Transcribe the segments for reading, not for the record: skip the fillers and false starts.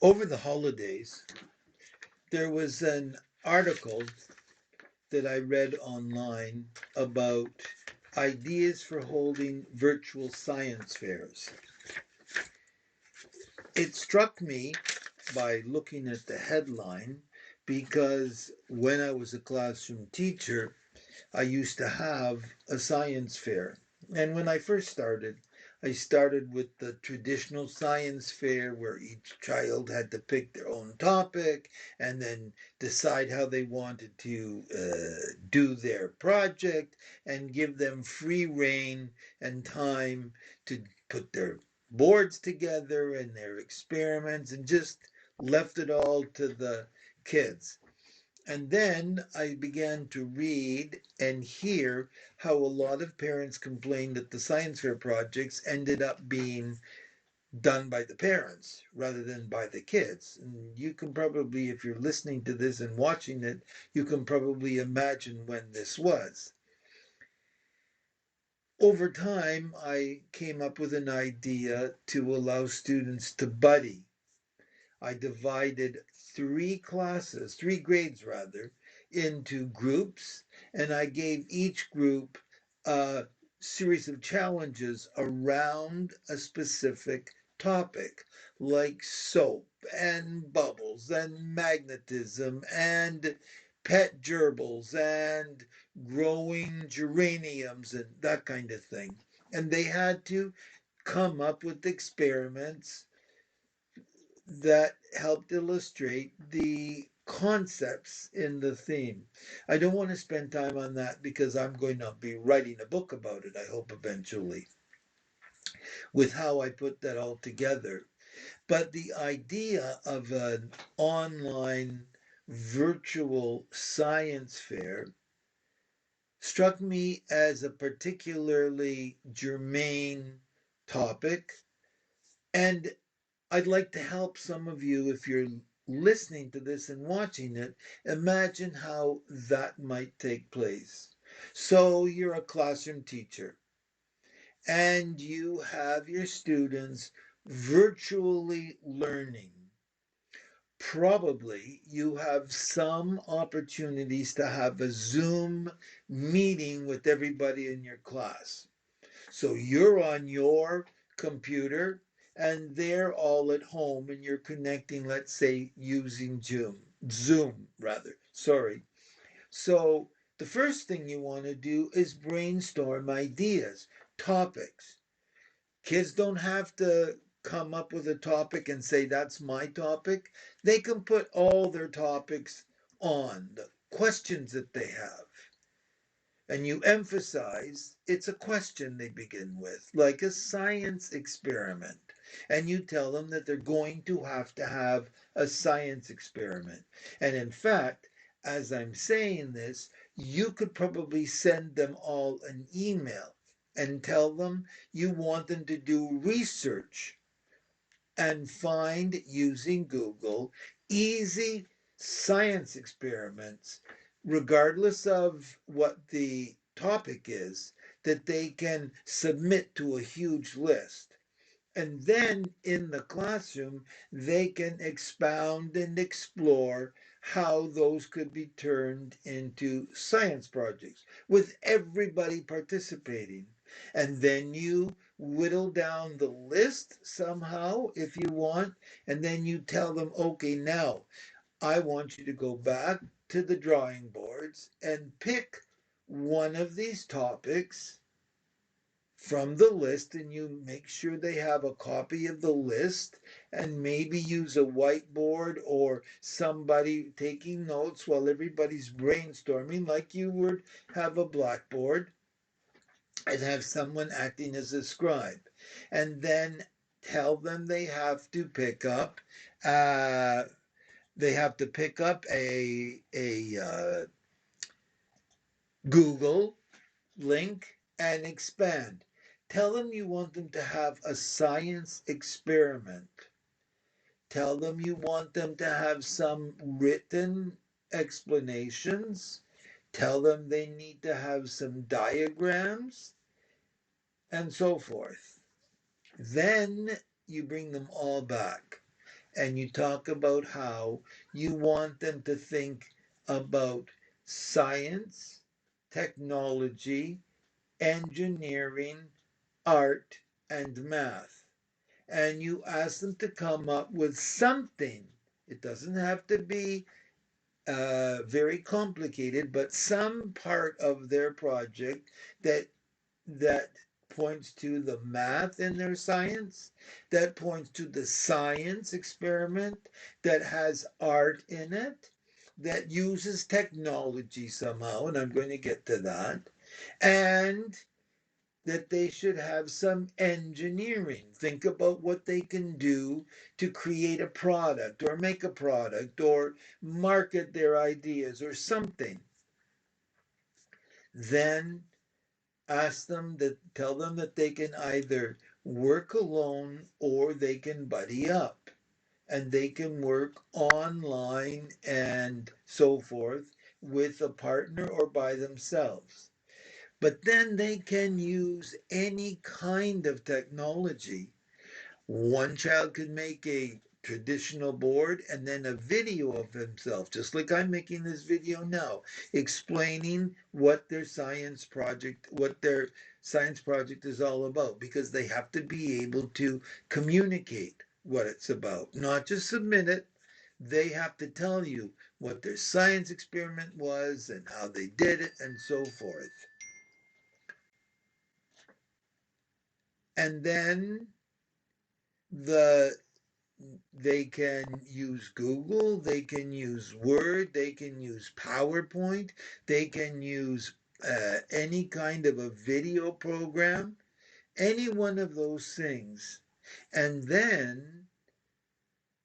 Over the holidays, there was an article that I read online about ideas for holding virtual science fairs. It struck me by looking at the headline because when I was a classroom teacher, I used to have a science fair. And when I first started, I started with the traditional science fair where each child had to pick their own topic and then decide how they wanted to do their project and give them free rein and time to put their boards together and their experiments and just left it all to the kids. And then I began to read and hear how a lot of parents complained that the science fair projects ended up being done by the parents rather than by the kids. And you can probably, if you're listening to this and watching it, you can probably imagine when this was. Over time, I came up with an idea to allow students to buddy. I divided three grades rather, into groups, and I gave each group a series of challenges around a specific topic, like soap and bubbles and magnetism and pet gerbils and growing geraniums and that kind of thing. And they had to come up with experiments that helped illustrate the concepts in the theme. I don't want to spend time on that because I'm going to be writing a book about it, I hope eventually, with how I put that all together. But the idea of an online virtual science fair struck me as a particularly germane topic. And I'd like to help some of you, if you're listening to this and watching it, imagine how that might take place. So you're a classroom teacher and you have your students virtually learning. Probably you have some opportunities to have a Zoom meeting with everybody in your class. So you're on your computer and they're all at home and you're connecting, let's say, using Zoom rather. Sorry. So the first thing you want to do is brainstorm ideas, topics. Kids don't have to come up with a topic and say, that's my topic. They can put all their topics on the questions that they have, and you emphasize it's a question they begin with, like a science experiment. And you tell them that they're going to have a science experiment. And in fact, as I'm saying this, you could probably send them all an email and tell them you want them to do research and find, using Google, easy science experiments, regardless of what the topic is, that they can submit to a huge list. And then in the classroom, they can expound and explore how those could be turned into science projects with everybody participating. And then you whittle down the list somehow if you want, and then you tell them, okay, now I want you to go back to the drawing boards and pick one of these topics from the list, and you make sure they have a copy of the list and maybe use a whiteboard or somebody taking notes while everybody's brainstorming, like you would have a blackboard, and have someone acting as a scribe. And then tell them uh, they have to pick up a Google link and expand. Tell them you want them to have a science experiment. Tell them you want them to have some written explanations. Tell them they need to have some diagrams and so forth. Then you bring them all back and you talk about how you want them to think about science, technology, engineering, art, and math. And you ask them to come up with something. It doesn't have to be very complicated, but some part of their project that that points to the math in their science, that points to the science experiment, that has art in it, that uses technology somehow, and I'm going to get to that, and that they should have some engineering. Think about what they can do to create a product or make a product or market their ideas or something. Then ask them that tell them that they can either work alone or they can buddy up and they can work online and so forth with a partner or by themselves. But then they can use any kind of technology. One child could make a traditional board and then a video of himself, just like I'm making this video now, explaining what their science project is all about, because they have to be able to communicate what it's about, not just submit it. They have to tell you what their science experiment was and how they did it and so forth. And then the they can use Google, they can use Word, they can use PowerPoint, they can use any kind of a video program, any one of those things. And then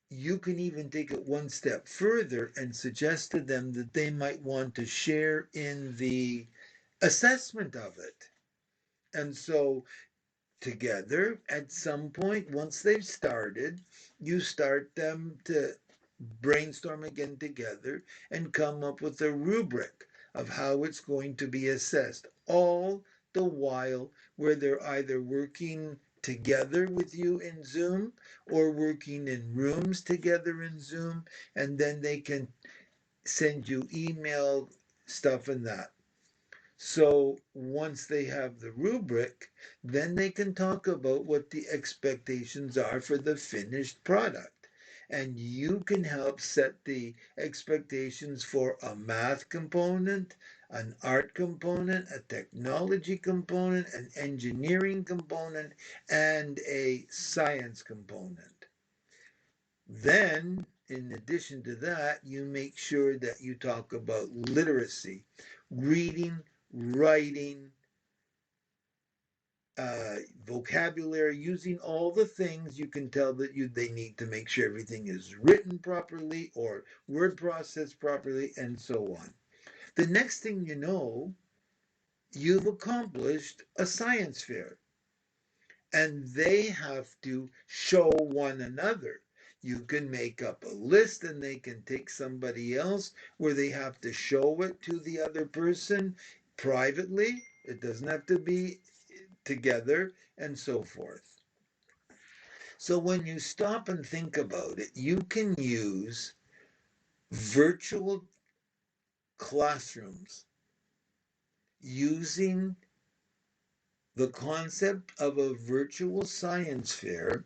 you can even take it one step further and suggest to them that they might want to share in the assessment of it. And so together at some point, once they've started, you start them to brainstorm again together and come up with a rubric of how it's going to be assessed, all the while where they're either working together with you in Zoom or working in rooms together in Zoom, and then they can send you email stuff and that. So once they have the rubric, then they can talk about what the expectations are for the finished product. And you can help set the expectations for a math component, an art component, a technology component, an engineering component, and a science component. Then, in addition to that, you make sure that you talk about literacy, reading, writing, vocabulary, using all the things you can tell that they need to make sure everything is written properly or word processed properly, and so on. The next thing you know, you've accomplished a science fair, and they have to show one another. You can make up a list and they can take somebody else where they have to show it to the other person privately. It doesn't have to be together and so forth. So when you stop and think about it, you can use virtual classrooms using the concept of a virtual science fair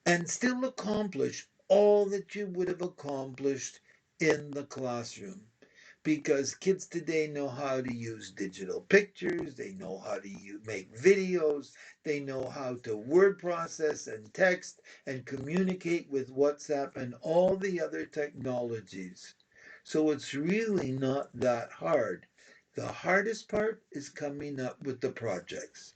and still accomplish all that you would have accomplished in the classroom. Because kids today know how to use digital pictures, they know how to make videos, they know how to word process and text and communicate with WhatsApp and all the other technologies. So it's really not that hard. The hardest part is coming up with the projects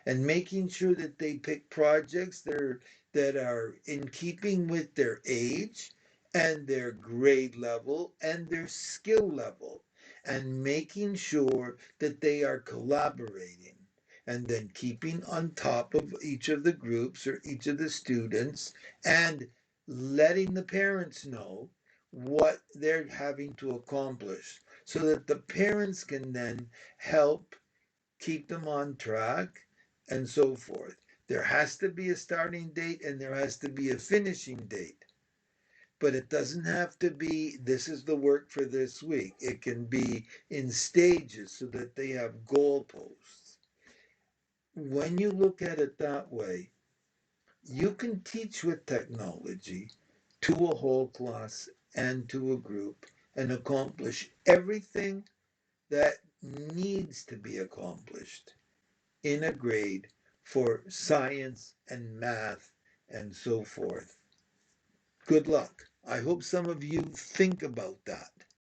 and making sure that they pick projects that are in keeping with their age and their grade level and their skill level, and making sure that they are collaborating, and then keeping on top of each of the groups or each of the students and letting the parents know what they're having to accomplish so that the parents can then help keep them on track, and so forth. There has to be a starting date and there has to be a finishing date. But it doesn't have to be, this is the work for this week. It can be in stages so that they have goalposts. When you look at it that way, you can teach with technology to a whole class and to a group and accomplish everything that needs to be accomplished in a grade for science and math and so forth. Good luck. I hope some of you think about that.